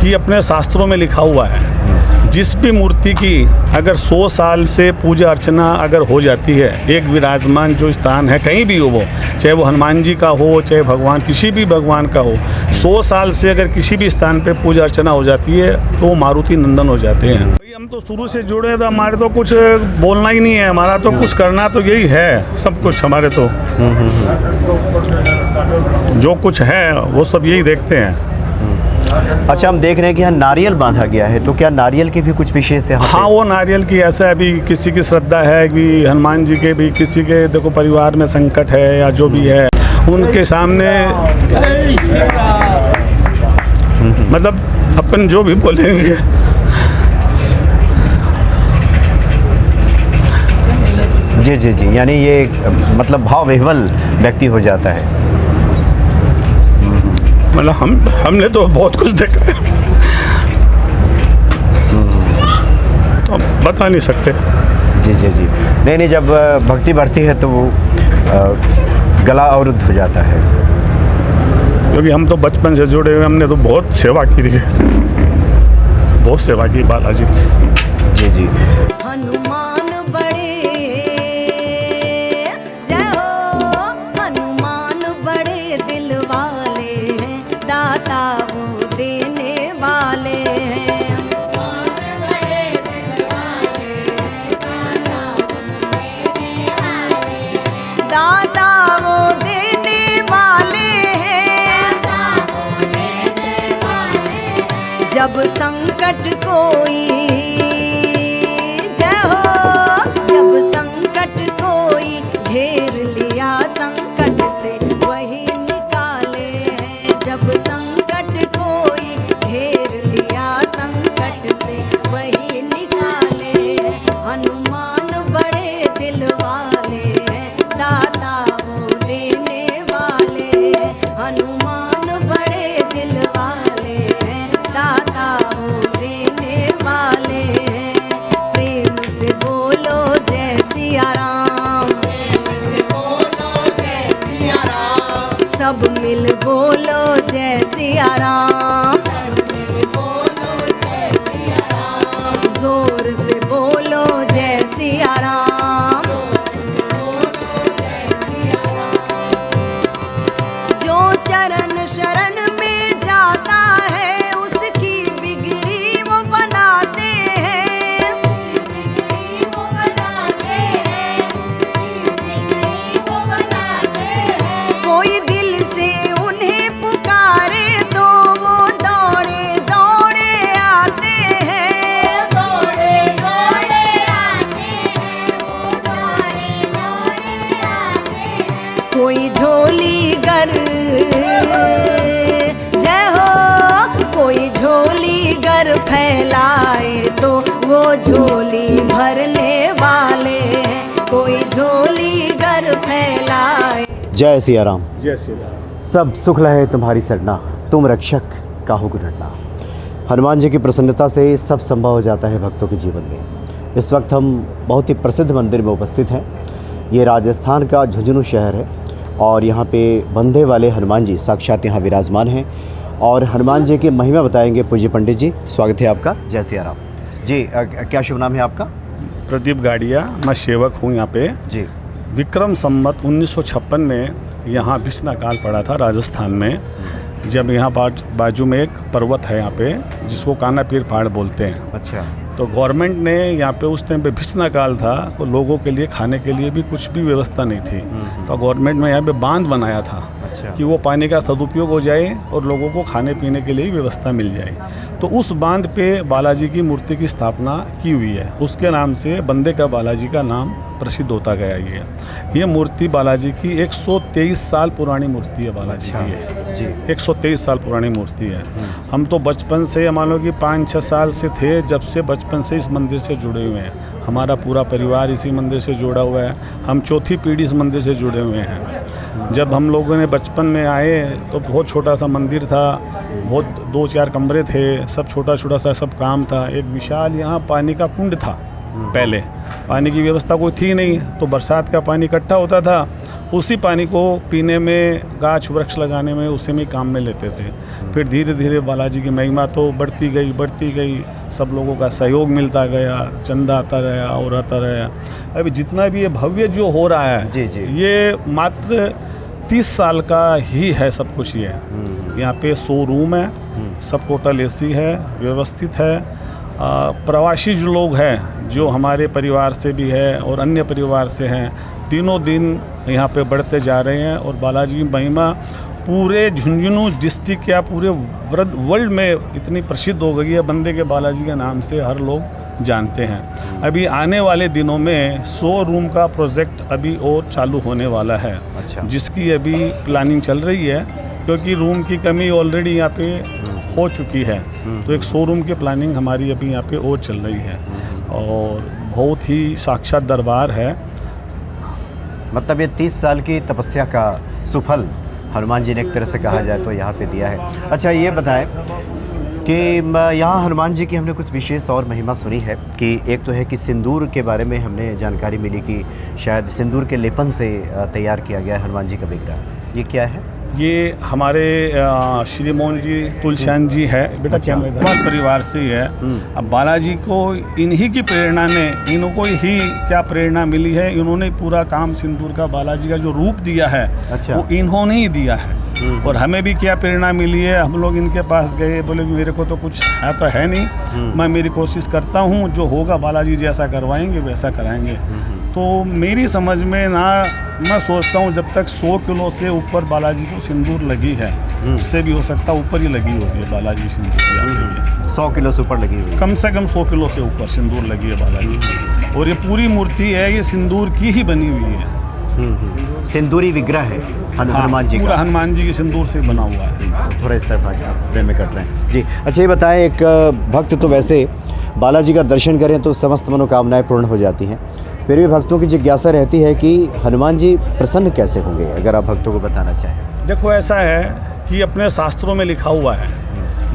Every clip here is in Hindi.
कि अपने शास्त्रों में लिखा हुआ है, जिस भी मूर्ति की अगर 100 साल से पूजा अर्चना अगर हो जाती है, एक विराजमान जो स्थान है कहीं भी हो, वो चाहे वो हनुमान जी का हो, चाहे भगवान किसी भी भगवान का हो, 100 साल से अगर किसी भी स्थान पे पूजा अर्चना हो जाती है तो वो मारुति नंदन हो जाते हैं। भाई हम तो शुरू से जुड़े हैं, तो हमारे तो कुछ बोलना ही नहीं है, हमारा तो कुछ करना तो यही है, सब कुछ हमारे तो जो कुछ है वो सब यही देखते हैं। अच्छा, हम देख रहे हैं कि यहाँ नारियल बांधा गया है, तो क्या नारियल के भी कुछ विशेष है? हाँ, वो नारियल की ऐसा है, अभी किसी की श्रद्धा है कि हनुमान जी के भी, किसी के देखो परिवार में संकट है या जो भी है, उनके सामने मतलब अपन जो भी बोलेंगे जी जी जी, यानी ये मतलब भाव विह्वल व्यक्ति हो जाता है। मतलब हमने तो बहुत कुछ देखा है, तो बता नहीं सकते। जी जी जी, नहीं, जब भक्ति बढ़ती है तो वो गला अवरुद्ध हो जाता है। क्योंकि हम तो बचपन से जुड़े हुए, हमने तो बहुत सेवा की है, बहुत सेवा की बालाजी की। जी जी। हनुमान बड़े जय हो, हनुमान बड़े दिल वाले हैं, दाता वो देने वाले हैं। दाता वो देने वाले हैं, जब संकट कोई जय हो, जब संकट कोई घेर लिया, संकट से वही निकाले हैं। जब संकट कोई घेर लिया, संकट से वही निकाले हैं। हनुमान बड़े दिल वाले हैं, दाता वो देने वाले हैं। हनुमान बड़े दिल वाले हैं, दाता वो देने वाले हैं। प्रेम से बोलो जय सिया राम, सब मिल बोलो जय सिया राम, जोर से बोलो जय सिया राम। जो चरण शरण में जाता है, उसकी बिगड़ी वो बनाते हैं। कोई दिल से उन्हें पुकारे तो वो दौड़े दौड़े आते हैं। कोई झोली गर जय हो, कोई झोली गर फैलाए तो वो झोली भरने वाले हैं। कोई झोली गर फैलाए। जय सिया राम। जय श्री राम। सब सुख लहे तुम्हारी सरना, तुम रक्षक काहू को डरना। हनुमान जी की प्रसन्नता से सब संभव हो जाता है भक्तों के जीवन में। इस वक्त हम बहुत ही प्रसिद्ध मंदिर में उपस्थित हैं। ये राजस्थान का झुंझुनू शहर है और यहाँ पे बंधे वाले हनुमान जी साक्षात यहाँ विराजमान हैं और हनुमान जी की महिमा बताएंगे पूज्य पंडित जी। स्वागत है आपका। जय सिया राम जी। क्या शुभ नाम है आपका? प्रदीप गाड़िया, मैं सेवक हूँ यहाँ पे। जी। विक्रम संवत 1956 में यहाँ भीष्म काल पड़ा था राजस्थान में, जब यहाँ बाजू में एक पर्वत है यहाँ पे जिसको काना पीर पहाड़ बोलते हैं। अच्छा। तो गवर्नमेंट ने यहाँ पे उस टाइम पे भीष्म काल था, तो लोगों के लिए खाने के लिए भी कुछ भी व्यवस्था नहीं थी, तो गवर्नमेंट ने यहाँ पे बांध बनाया था। अच्छा। कि वो पानी का सदुपयोग हो जाए और लोगों को खाने पीने के लिए व्यवस्था मिल जाए। तो उस बांध पे बालाजी की मूर्ति की स्थापना की हुई है, उसके नाम से बंदे का बालाजी का नाम प्रसिद्ध होता गया। ये मूर्ति बालाजी की 123 साल पुरानी मूर्ति है बालाजी की है जी। 123 साल पुरानी मूर्ति है। हम तो बचपन से मान लो कि 5-6 साल से थे, जब से बचपन से इस मंदिर से जुड़े हुए हैं। हमारा पूरा परिवार इसी मंदिर से जुड़ा हुआ है, हम चौथी पीढ़ी इस मंदिर से जुड़े हुए हैं। जब हम लोगों ने बचपन में आए तो बहुत छोटा सा मंदिर था, बहुत 2-4 कमरे थे, सब छोटा छोटा सा सब काम था। एक विशाल यहाँ पानी का कुंड था, पहले पानी की व्यवस्था कोई थी नहीं, तो बरसात का पानी इकट्ठा होता था उसी पानी को पीने में, गाछ वृक्ष लगाने में, उसी में काम में लेते थे। फिर धीरे धीरे बालाजी की महिमा तो बढ़ती गई, सब लोगों का सहयोग मिलता गया, चंदा आता रहा और आता रहा। अभी जितना भी ये भव्य जो हो रहा है जी जी, ये मात्र 30 साल का ही है सब कुछ। ये यहाँ पे 100 रूम है, सब टोटल एसी है, व्यवस्थित है। प्रवासी जो लोग हैं, जो हमारे परिवार से भी है और अन्य परिवार से हैं, दिनों दिन यहाँ पे बढ़ते जा रहे हैं। और बालाजी की महिमा पूरे झुंझुनू डिस्ट्रिक्ट या पूरे वर्ल्ड में इतनी प्रसिद्ध हो गई है, बंदे के बालाजी के नाम से हर लोग जानते हैं। अभी आने वाले दिनों में 100 रूम का प्रोजेक्ट अभी और चालू होने वाला है। अच्छा। जिसकी अभी प्लानिंग चल रही है, क्योंकि रूम की कमी ऑलरेडी यहाँ पे हो चुकी है। तो एक 100 रूम की प्लानिंग हमारी अभी यहाँ पे और चल रही है और बहुत ही साक्षात दरबार है। मतलब ये 30 साल की तपस्या का सुफल हनुमान जी ने एक तरह से कहा जाए तो यहाँ पे दिया है। अच्छा, ये बताएं कि यहाँ हनुमान जी की हमने कुछ विशेष और महिमा सुनी है कि एक तो है कि सिंदूर के बारे में हमने जानकारी मिली कि शायद सिंदूर के लेपन से तैयार किया गया है हनुमान जी का विग्रह। ये क्या है? ये हमारे श्री मोहन जी तुलसियान जी है बेटा, अच्छा। हमारे परिवार से ही है। अब बालाजी को इन्हीं की प्रेरणा ने, इनको ही क्या प्रेरणा मिली है, इन्होंने पूरा काम सिंदूर का, बालाजी का जो रूप दिया है, अच्छा। वो इन्होंने ही दिया है। और हमें भी क्या प्रेरणा मिली है, हम लोग इनके पास गए, बोले मेरे को तो कुछ है तो है नहीं, मैं मेरी कोशिश करता हूँ, जो होगा बालाजी जैसा करवाएंगे वैसा कराएंगे। तो मेरी समझ में ना, मैं सोचता हूँ जब तक 100 किलो से ऊपर बालाजी को सिंदूर लगी है, उससे भी हो सकता है ऊपर ही लगी होगी है बालाजी सिंदूर की। 100 किलो से ऊपर लगी हुई, कम से कम 100 किलो से ऊपर सिंदूर लगी है बालाजी की। और ये पूरी मूर्ति है, ये सिंदूर की ही बनी हुई है। सिंदूरी विग्रह है हनुमान जी पूरा का, हनुमान जी के सिंदूर से बना हुआ है। थोड़ा इस तरफ आप फ्रेम में कट रहे हैं जी। अच्छा, ये बताएं, एक भक्त तो वैसे बालाजी का दर्शन करें तो समस्त मनोकामनाएं पूर्ण हो जाती हैं, फिर भी भक्तों की जिज्ञासा रहती है कि हनुमान जी प्रसन्न कैसे होंगे, अगर आप भक्तों को बताना चाहें। देखो, ऐसा है कि अपने शास्त्रों में लिखा हुआ है,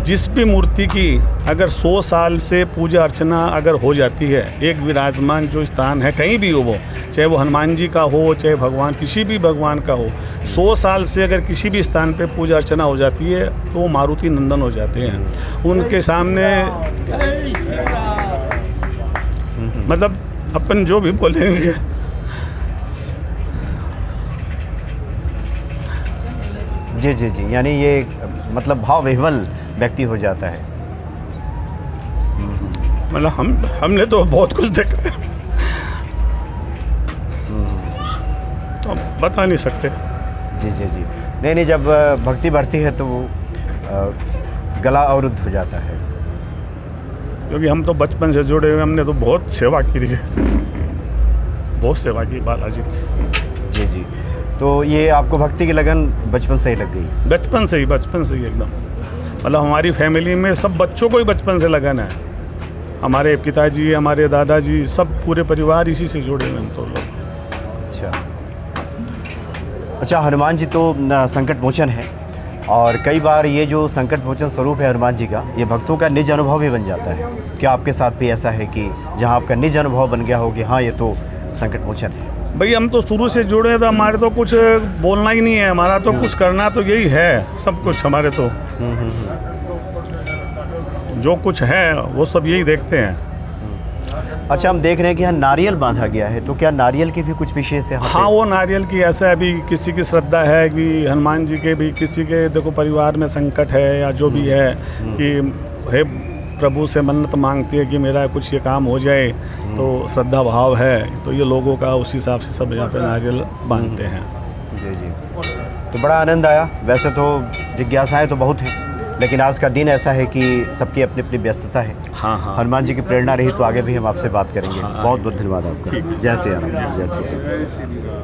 जिस भी मूर्ति की अगर 100 साल से पूजा अर्चना अगर हो जाती है, एक विराजमान जो स्थान है कहीं भी हो, वो चाहे वो हनुमान जी का हो, चाहे भगवान किसी भी भगवान का हो, 100 साल से अगर किसी भी स्थान पे पूजा अर्चना हो जाती है तो वो मारुति नंदन हो जाते हैं। उनके सामने मतलब अपन जो भी बोलेंगे, जी जी जी, यानी ये मतलब भाव विह्वल व्यक्ति हो जाता है। मतलब हमने तो बहुत कुछ देखा है, तो बता नहीं सकते। जी जी जी, नहीं, जब भक्ति बढ़ती है तो वो गला अवरुद्ध हो जाता है। क्योंकि हम तो बचपन से जुड़े हुए, हमने तो बहुत सेवा की है, बहुत सेवा की बालाजी की। जी जी, तो ये आपको भक्ति की लगन बचपन से ही लग गई? बचपन से ही एकदम। मतलब हमारी फैमिली में सब बच्चों को ही बचपन से लगन है। हमारे पिताजी, हमारे दादाजी, सब पूरे परिवार इसी से जुड़े हुए हम तो लोग। अच्छा, हनुमान जी तो संकट मोचन है, और कई बार ये जो संकट मोचन स्वरूप है हनुमान जी का, ये भक्तों का निज अनुभव भी बन जाता है। क्या आपके साथ भी ऐसा है कि जहाँ आपका निज अनुभव बन गया हो कि हाँ, ये तो संकट मोचन है? भाई, हम तो शुरू से जुड़े हैं, तो हमारे तो कुछ बोलना ही नहीं है, हमारा तो कुछ करना तो यही है, सब कुछ हमारे तो जो कुछ है वो सब यही देखते हैं। अच्छा, हम देख रहे हैं कि यहाँ नारियल बांधा गया है, तो क्या नारियल की भी कुछ विशेष है? हाँ, वो नारियल की ऐसा है, अभी किसी की श्रद्धा है कि हनुमान जी के भी, किसी के देखो परिवार में संकट है या जो भी है कि हे प्रभु से मन्नत मांगती है कि मेरा कुछ ये काम हो जाए, तो श्रद्धा भाव है, तो ये लोगों का उस हिसाब से सब यहाँ पे नारियल बांधते हैं। जी जी, तो बड़ा आनंद आया। वैसे तो जिज्ञासाएं तो बहुत हैं, लेकिन आज का दिन ऐसा है कि सबकी अपनी अपनी व्यस्तता है। हाँ हाँ, हनुमान जी की प्रेरणा रही तो आगे भी हम आपसे बात करेंगे। हाँ, बहुत बहुत धन्यवाद आपका। ठीक है। जय श्री राम, जय श्री राम।